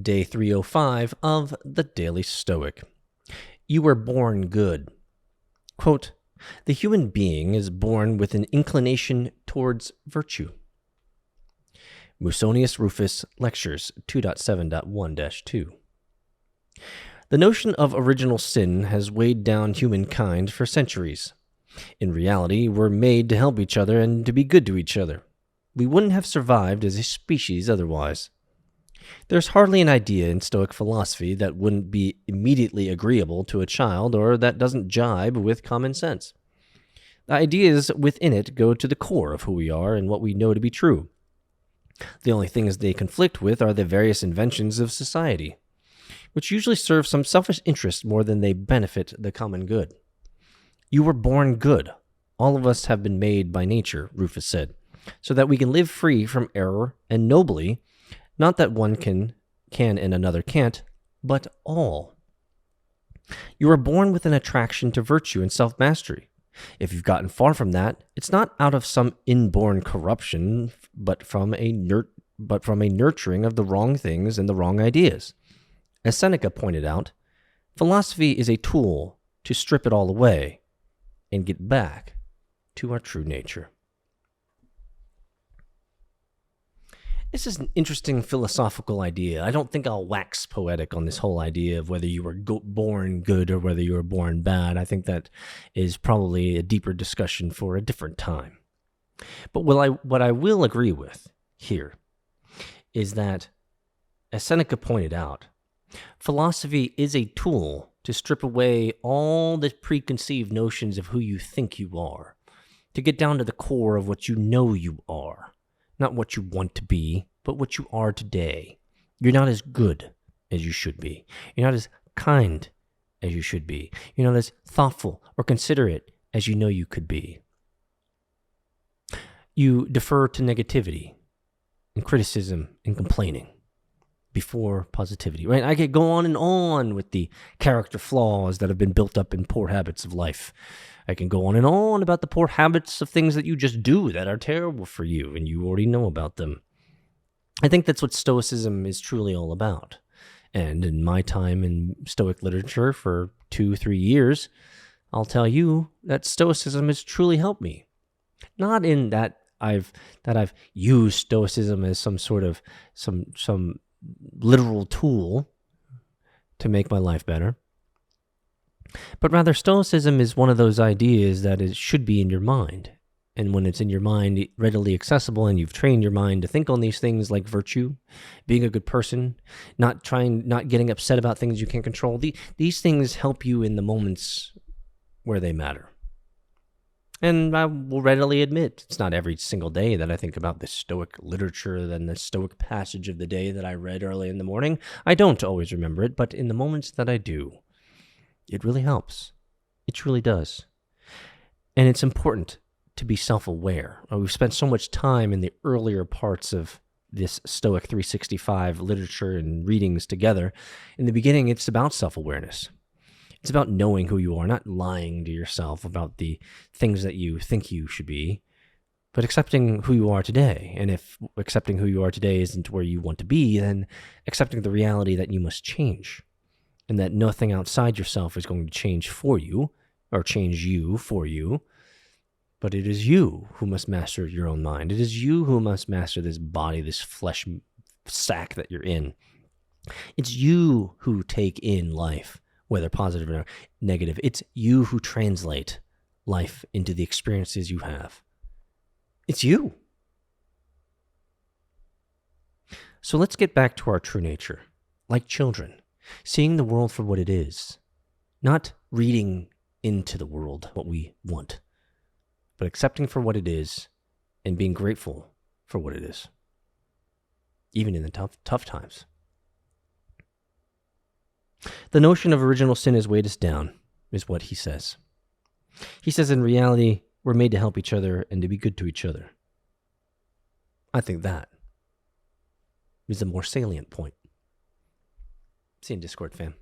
Day 305 of the Daily Stoic. You were born good. Quote, the human being is born with an inclination towards virtue. Musonius Rufus, Lectures 2.7.1-2. The notion of original sin has weighed down humankind for centuries. In reality, we're made to help each other and to be good to each other. We wouldn't have survived as a species otherwise. There's hardly an idea in Stoic philosophy that wouldn't be immediately agreeable to a child or that doesn't jibe with common sense. The ideas within it go to the core of who we are and what we know to be true. The only things they conflict with are the various inventions of society, which usually serve some selfish interest more than they benefit the common good. You were born good. All of us have been made by nature, Rufus said, so that we can live free from error and nobly. Not that one can and another can't, but all. You are born with an attraction to virtue and self-mastery. If you've gotten far from that, it's not out of some inborn corruption, but from a nurturing of the wrong things and the wrong ideas. As Seneca pointed out, philosophy is a tool to strip it all away and get back to our true nature. This is an interesting philosophical idea. I don't think I'll wax poetic on this whole idea of whether you were born good or whether you were born bad. I think that is probably a deeper discussion for a different time. But what I will agree with here is that, as Seneca pointed out, philosophy is a tool to strip away all the preconceived notions of who you think you are, to get down to the core of what you know you are. Not what you want to be, but what you are today. You're not as good as you should be. You're not as kind as you should be. You're not as thoughtful or considerate as you know you could be. You defer to negativity and criticism and complaining before positivity, right? I could go on with the character flaws that have been built up in poor habits of life. I can go on about the poor habits of things that you just do that are terrible for you, and you already know about them. I think that's what Stoicism is truly all about. And in my time in Stoic literature for 2-3 years, I'll tell you that Stoicism has truly helped me. Not in that I've used Stoicism as some sort of some literal tool to make my life better. But rather, Stoicism is one of those ideas that it should be in your mind. And when it's in your mind, readily accessible, and you've trained your mind to think on these things like virtue, being a good person, not getting upset about things you can't control, these things help you in the moments where they matter. And I will readily admit, it's not every single day that I think about the Stoic literature and the Stoic passage of the day that I read early in the morning. I don't always remember it, but in the moments that I do, it really helps. It truly does. And it's important to be self-aware. We've spent so much time in the earlier parts of this Stoic 365 literature and readings together. In the beginning, it's about self-awareness. It's about knowing who you are, not lying to yourself about the things that you think you should be, but accepting who you are today. And if accepting who you are today isn't where you want to be, then accepting the reality that you must change, and that nothing outside yourself is going to change for you or change you for you, but it is you who must master your own mind. It is you who must master this body, this flesh sack that you're in. It's you who take in life, whether positive or negative. It's you who translate life into the experiences you have. It's you. So let's get back to our true nature, like children. Seeing the world for what it is, not reading into the world what we want, but accepting for what it is and being grateful for what it is, even in the tough times. The notion of original sin has weighed us down, is what he says. He says in reality, we're made to help each other and to be good to each other. I think that is the more salient point. See you in Discord, fam.